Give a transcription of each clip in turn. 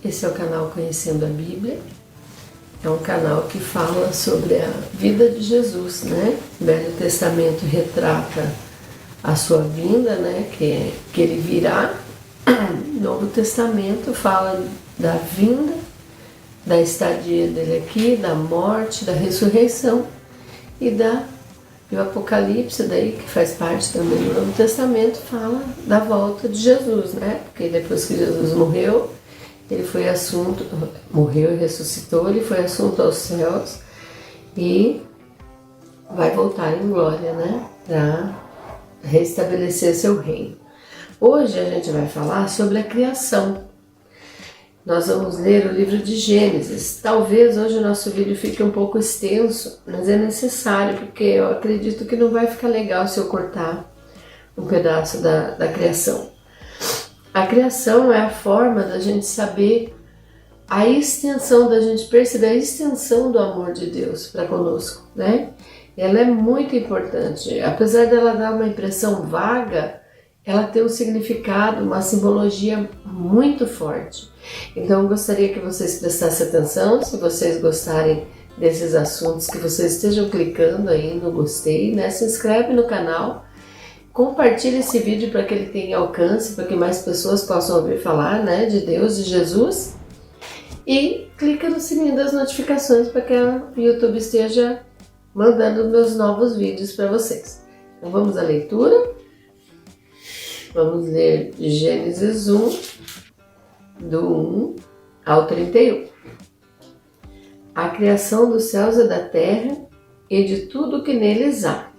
Esse é o canal Conhecendo a Bíblia. É um canal que fala sobre a vida de Jesus, né? O Velho Testamento retrata a sua vinda, né? Que ele virá. O Novo Testamento fala da vinda, da estadia dele aqui, da morte, da ressurreição e o Apocalipse, daí, que faz parte também do Novo Testamento, fala da volta de Jesus, né? Porque depois que Jesus morreu, ele foi morreu e ressuscitou, ele foi assunto aos céus e vai voltar em glória, né? Para restabelecer seu reino. Hoje a gente vai falar sobre a criação. Nós vamos ler o livro de Gênesis. Talvez hoje o nosso vídeo fique um pouco extenso, mas é necessário, porque eu acredito que não vai ficar legal se eu cortar um pedaço da criação. A criação é a forma da gente saber a extensão, da gente perceber a extensão do amor de Deus para conosco, né? Ela é muito importante. Apesar dela dar uma impressão vaga, ela tem um significado, uma simbologia muito forte. Então eu gostaria que vocês prestassem atenção. Se vocês gostarem desses assuntos, que vocês estejam clicando aí no gostei, né? Se inscreve no canal, compartilhe esse vídeo para que ele tenha alcance, para que mais pessoas possam ouvir falar, né, de Deus, de Jesus. E clica no sininho das notificações para que o YouTube esteja mandando meus novos vídeos para vocês. Então vamos à leitura. Vamos ler Gênesis 1, do 1 ao 31. A criação dos céus e da terra e de tudo que neles há.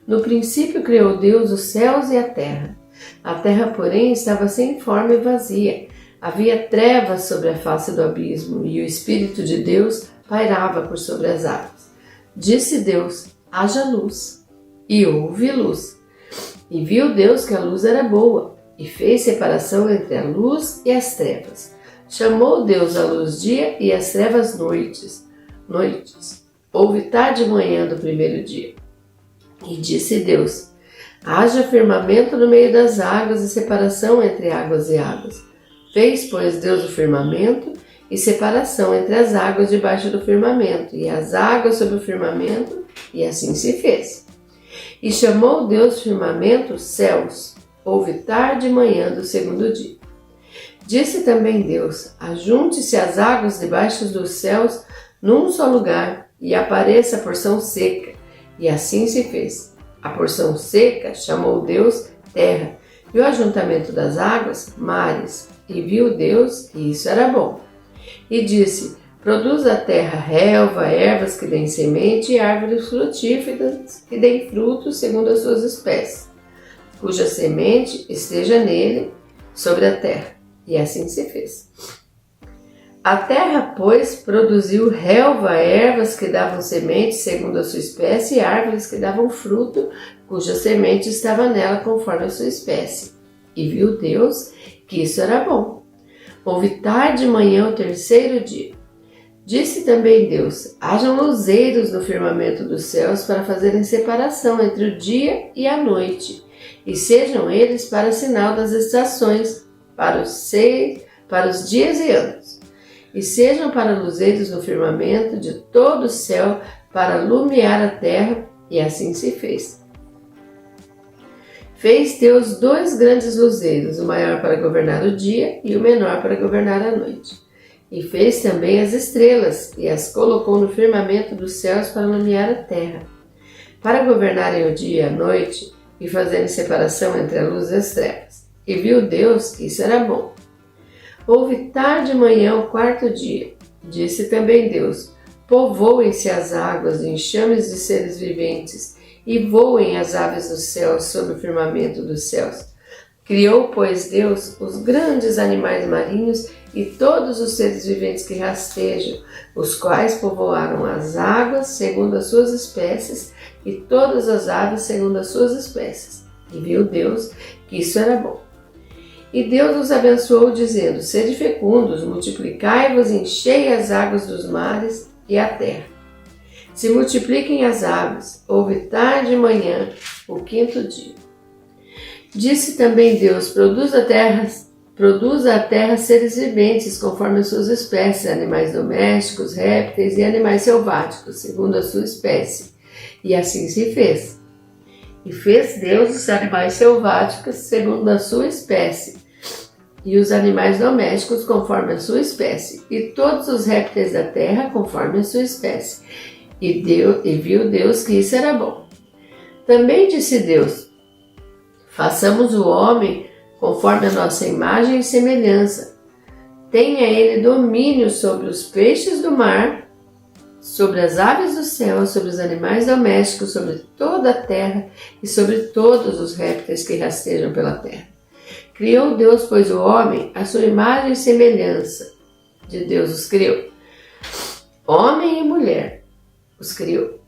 No princípio criou Deus os céus e a terra. A terra, porém, estava sem forma e vazia. Havia trevas sobre a face do abismo, e o Espírito de Deus pairava por sobre as águas. Disse Deus: haja luz, e houve luz. E viu Deus que a luz era boa, e fez separação entre a luz e as trevas. Chamou Deus a luz dia e as trevas noites. Houve tarde e manhã do primeiro dia. E disse Deus: haja firmamento no meio das águas e separação entre águas e águas. Fez, pois, Deus o firmamento e separação entre as águas debaixo do firmamento e as águas sobre o firmamento, e assim se fez. E chamou Deus firmamento céus. Houve tarde e manhã do segundo dia. Disse também Deus: ajunte-se as águas debaixo dos céus num só lugar, e apareça a porção seca. E assim se fez. A porção seca chamou Deus terra, e o ajuntamento das águas mares. E viu Deus que isso era bom. E disse: produz a terra relva, ervas que deem semente e árvores frutíferas que deem frutos segundo as suas espécies, cuja semente esteja nele sobre a terra. E assim se fez. A terra, pois, produziu relva, ervas que davam semente segundo a sua espécie e árvores que davam fruto, cuja semente estava nela conforme a sua espécie. E viu Deus que isso era bom. Houve tarde e manhã o terceiro dia. Disse também Deus: hajam luzeiros no firmamento dos céus para fazerem separação entre o dia e a noite, e sejam eles para sinal das estações, para os dias e anos. E sejam para luzeiros no firmamento de todo o céu, para lumiar a terra, e assim se fez. Fez Deus 2 grandes luzeiros, o maior para governar o dia e o menor para governar a noite. E fez também as estrelas, e as colocou no firmamento dos céus para iluminar a terra, para governarem o dia e a noite, e fazerem separação entre a luz e as trevas. E viu Deus que isso era bom. Houve tarde e manhã o quarto dia. Disse também Deus: povoem-se as águas de enxames de seres viventes, e voem as aves dos céus sobre o firmamento dos céus. Criou, pois, Deus os grandes animais marinhos e todos os seres viventes que rastejam, os quais povoaram as águas segundo as suas espécies, e todas as aves segundo as suas espécies. E viu Deus que isso era bom. E Deus os abençoou, dizendo: sede fecundos, multiplicai-vos, enchei as águas dos mares e a terra. Se multipliquem as aves. Houve tarde e manhã o quinto dia. Disse também Deus: produz a terra Produz a terra seres viventes, conforme as suas espécies, animais domésticos, répteis e animais selváticos, segundo a sua espécie. E assim se fez. E fez Deus os animais selváticos, segundo a sua espécie, e os animais domésticos, conforme a sua espécie, e todos os répteis da terra, conforme a sua espécie. E viu Deus que isso era bom. Também disse Deus: façamos o homem conforme a nossa imagem e semelhança. Tenha ele domínio sobre os peixes do mar, sobre as aves do céu, sobre os animais domésticos, sobre toda a terra e sobre todos os répteis que rastejam pela terra. Criou Deus, pois, o homem, à sua imagem e semelhança. De Deus os criou. Homem e mulher os criou.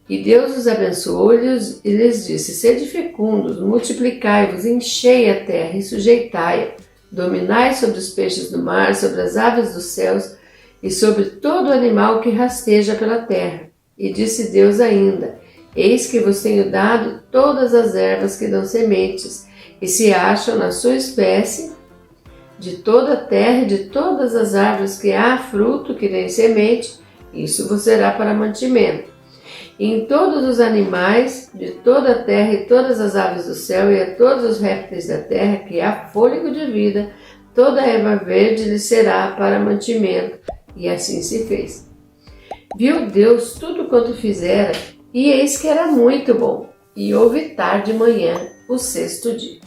E Deus os abençoou e lhes disse: sede fecundos, multiplicai-vos, enchei a terra e sujeitai-a, dominai sobre os peixes do mar, sobre as aves dos céus e sobre todo animal que rasteja pela terra. E disse Deus ainda: eis que vos tenho dado todas as ervas que dão sementes, e se acham na sua espécie, de toda a terra e de todas as árvores que há fruto que dêem semente, isso vos será para mantimento. E em todos os animais de toda a terra e todas as aves do céu e a todos os répteis da terra que há fôlego de vida, toda a erva verde lhe será para mantimento. E assim se fez. Viu Deus tudo quanto fizera, e eis que era muito bom. E houve tarde de manhã, o sexto dia.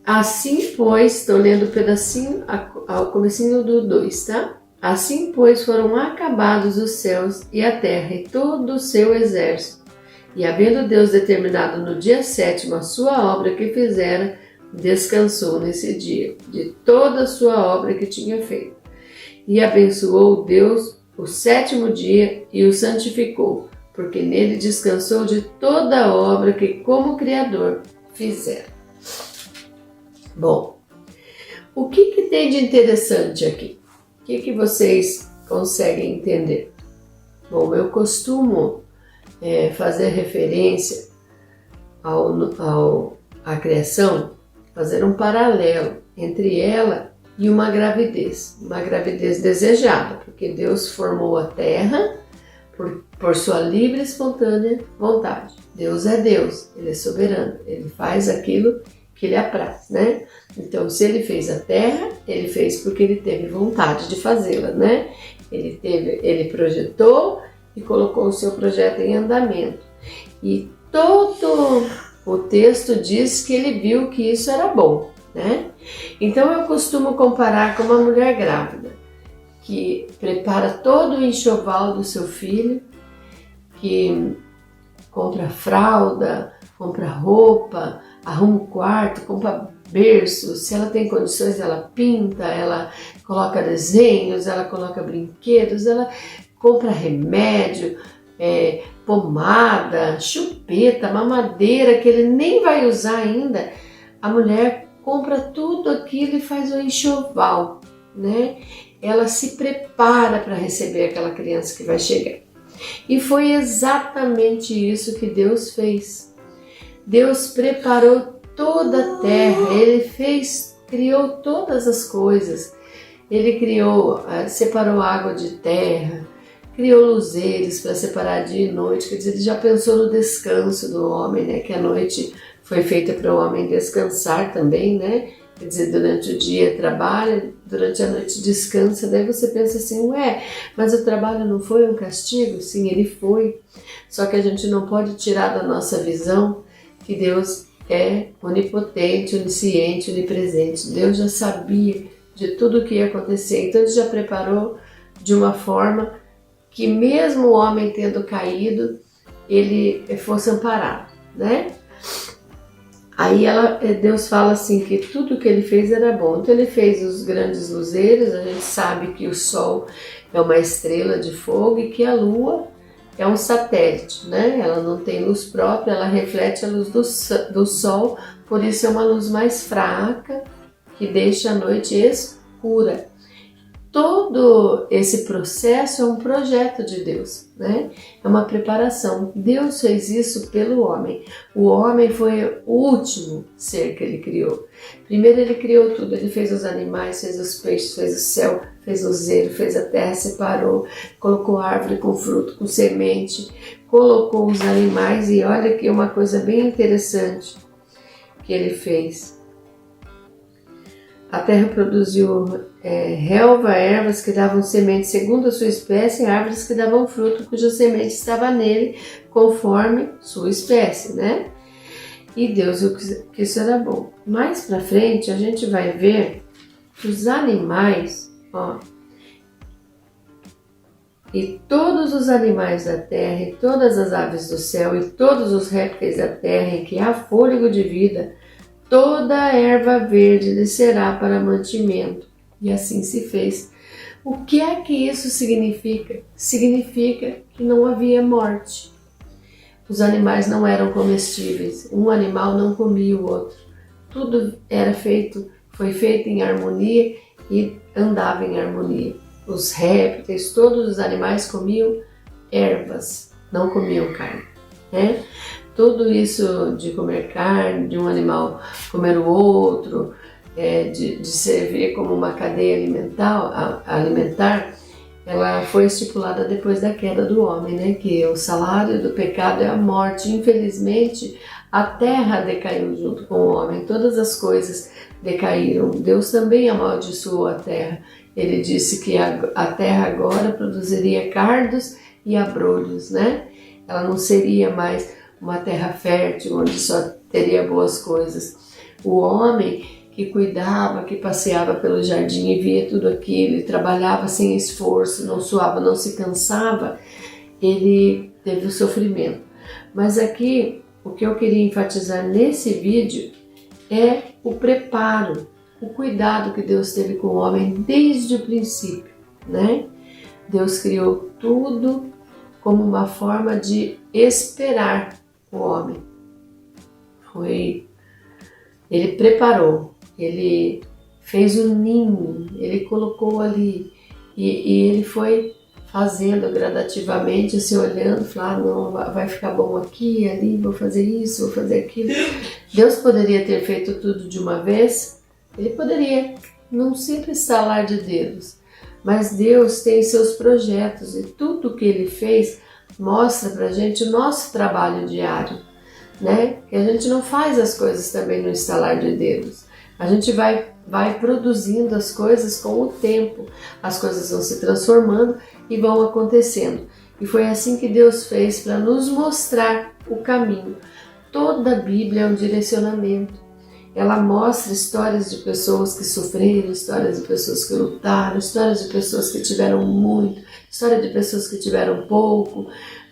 Assim, pois, estou lendo o pedacinho ao comecinho do 2, tá? Assim, pois, foram acabados os céus e a terra e todo o seu exército. E havendo Deus determinado no dia 7º a sua obra que fizera, descansou nesse dia de toda a sua obra que tinha feito. E abençoou Deus o 7º dia e o santificou, porque nele descansou de toda a obra que como Criador fizera. Bom, o que tem de interessante aqui? O que vocês conseguem entender? Bom, eu costumo fazer referência à criação, fazer um paralelo entre ela e uma gravidez desejada, porque Deus formou a terra por sua livre e espontânea vontade. Deus é Deus, Ele é soberano, Ele faz aquilo que Ele apraz, né? Então, se Ele fez a terra, Ele fez porque Ele teve vontade de fazê-la, né? Ele projetou e colocou o seu projeto em andamento. E todo o texto diz que Ele viu que isso era bom, né? Então, eu costumo comparar com uma mulher grávida, que prepara todo o enxoval do seu filho, que compra fralda, compra roupa, arruma o quarto, compra berço, se ela tem condições ela pinta, ela coloca desenhos, ela coloca brinquedos, ela compra remédio, pomada, chupeta, mamadeira que ele nem vai usar ainda. A mulher compra tudo aquilo e faz o enxoval, né? Ela se prepara para receber aquela criança que vai chegar. E foi exatamente isso que Deus fez. Deus preparou toda a terra, Ele criou todas as coisas. Ele separou água de terra, criou luzeiros para separar dia e noite. Quer dizer, Ele já pensou no descanso do homem, né? Que a noite foi feita para o homem descansar também, né? Quer dizer, durante o dia trabalha, durante a noite descansa. Daí você pensa assim, mas o trabalho não foi um castigo? Sim, ele foi. Só que a gente não pode tirar da nossa visão que Deus é onipotente, onisciente, onipresente. Deus já sabia de tudo o que ia acontecer. Então Ele já preparou de uma forma que mesmo o homem tendo caído, ele fosse amparado, né? Aí Deus fala assim que tudo que Ele fez era bom. Então Ele fez os grandes luzeiros, a gente sabe que o Sol é uma estrela de fogo e que a Lua é um satélite, né? Ela não tem luz própria, ela reflete a luz do Sol, por isso é uma luz mais fraca, que deixa a noite escura. todo esse processo é um projeto de Deus, né? É uma preparação. Deus fez isso pelo homem. O homem foi o último ser que ele criou. Primeiro ele criou tudo, ele fez os animais, fez os peixes, fez o céu, fez o zelo, fez a terra, separou, colocou árvore com fruto, com semente, colocou os animais e olha aqui uma coisa bem interessante que ele fez. A terra produziu relva, ervas que davam semente segundo a sua espécie, e árvores que davam fruto, cuja semente estava nele, conforme sua espécie, né? E Deus viu que isso era bom. Mais pra frente, a gente vai ver que os animais, ó, e todos os animais da terra, e todas as aves do céu, e todos os répteis da terra, em que há fôlego de vida, toda a erva verde lhe será para mantimento. E assim se fez. O que é que isso significa? Significa que não havia morte. Os animais não eram comestíveis. Um animal não comia o outro. Tudo foi feito em harmonia e andava em harmonia. Os répteis, todos os animais comiam ervas, não comiam carne, né? Tudo isso de comer carne, de um animal comer o outro, de servir como uma cadeia alimentar, ela foi estipulada depois da queda do homem, né? Que o salário do pecado é a morte. Infelizmente, a terra decaiu junto com o homem, todas as coisas decaíram. Deus também amaldiçoou a terra. Ele disse que a terra agora produziria cardos e abrolhos, né? Ela não seria mais uma terra fértil, onde só teria boas coisas. O homem que cuidava, que passeava pelo jardim e via tudo aquilo, e trabalhava sem esforço, não suava, não se cansava, ele teve o sofrimento. Mas aqui, o que eu queria enfatizar nesse vídeo é o preparo, o cuidado que Deus teve com o homem desde o princípio, né? Deus criou tudo como uma forma de esperar o homem. Ele preparou, ele fez um ninho, ele colocou ali e ele foi fazendo gradativamente, assim, olhando, falando, não, vai ficar bom aqui, ali, vou fazer isso, vou fazer aquilo. Deus poderia ter feito tudo de uma vez, ele poderia, num simples estalar de dedos, mas Deus tem seus projetos e tudo que ele fez mostra pra gente o nosso trabalho diário, né? Que a gente não faz as coisas também no estalar de dedos. A gente vai produzindo as coisas com o tempo. As coisas vão se transformando e vão acontecendo. E foi assim que Deus fez para nos mostrar o caminho. Toda a Bíblia é um direcionamento. Ela mostra histórias de pessoas que sofreram, histórias de pessoas que lutaram, histórias de pessoas que tiveram muito, história de pessoas que tiveram pouco,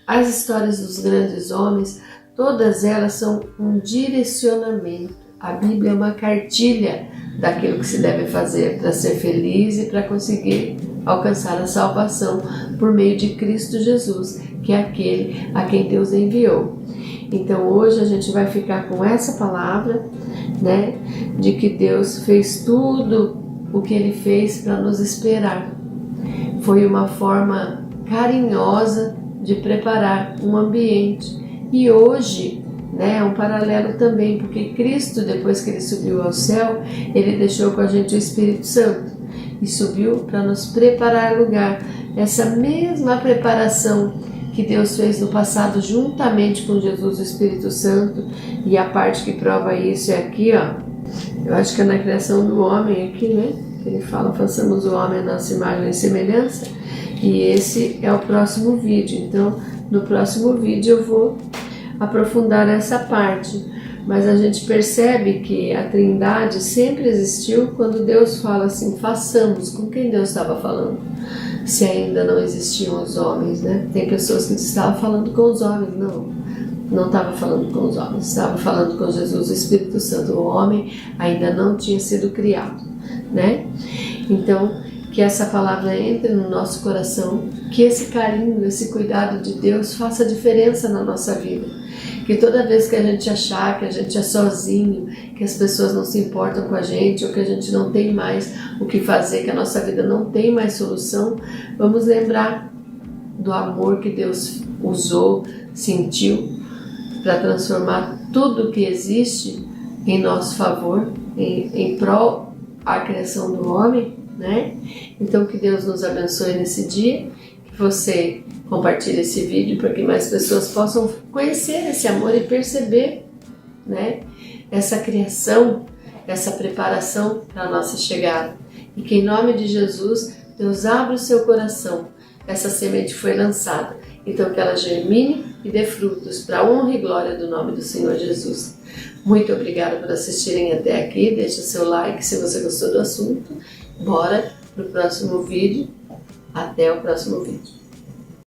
as histórias dos grandes homens, todas elas são um direcionamento. A Bíblia é uma cartilha daquilo que se deve fazer para ser feliz e para conseguir alcançar a salvação por meio de Cristo Jesus, que é aquele a quem Deus enviou. Então hoje a gente vai ficar com essa palavra, né, de que Deus fez tudo o que Ele fez para nos esperar. Foi uma forma carinhosa de preparar um ambiente. E hoje, né, é um paralelo também, porque Cristo, depois que Ele subiu ao céu, Ele deixou com a gente o Espírito Santo e subiu para nos preparar lugar. Essa mesma preparação que Deus fez no passado juntamente com Jesus, o Espírito Santo, e a parte que prova isso é aqui, ó. Eu acho que é na criação do homem aqui, né? Ele fala, façamos o homem a nossa imagem e semelhança, e esse é o próximo vídeo. Então, no próximo vídeo eu vou aprofundar essa parte, mas a gente percebe que a Trindade sempre existiu. Quando Deus fala assim, façamos, com quem Deus estava falando? Se ainda não existiam os homens, né? Tem pessoas que estavam falando com os homens, não estava falando com os homens, estava falando com Jesus, o Espírito Santo. O homem ainda não tinha sido criado, né? Então, que essa palavra entre no nosso coração, que esse carinho, esse cuidado de Deus faça diferença na nossa vida, Que toda vez que a gente achar que a gente é sozinho, que as pessoas não se importam com a gente, ou que a gente não tem mais o que fazer, que a nossa vida não tem mais solução, vamos lembrar do amor que Deus usou, sentiu, para transformar tudo que existe em nosso favor, em prol à criação do homem, né? Então que Deus nos abençoe nesse dia, que você compartilhe esse vídeo para que mais pessoas possam conhecer esse amor e perceber, né, essa criação, essa preparação para a nossa chegada. E que em nome de Jesus, Deus abra o seu coração. Essa semente foi lançada, então que ela germine e dê frutos para a honra e glória do nome do Senhor Jesus. Muito obrigada por assistirem até aqui. Deixe seu like se você gostou do assunto. Bora pro próximo vídeo. Até o próximo vídeo.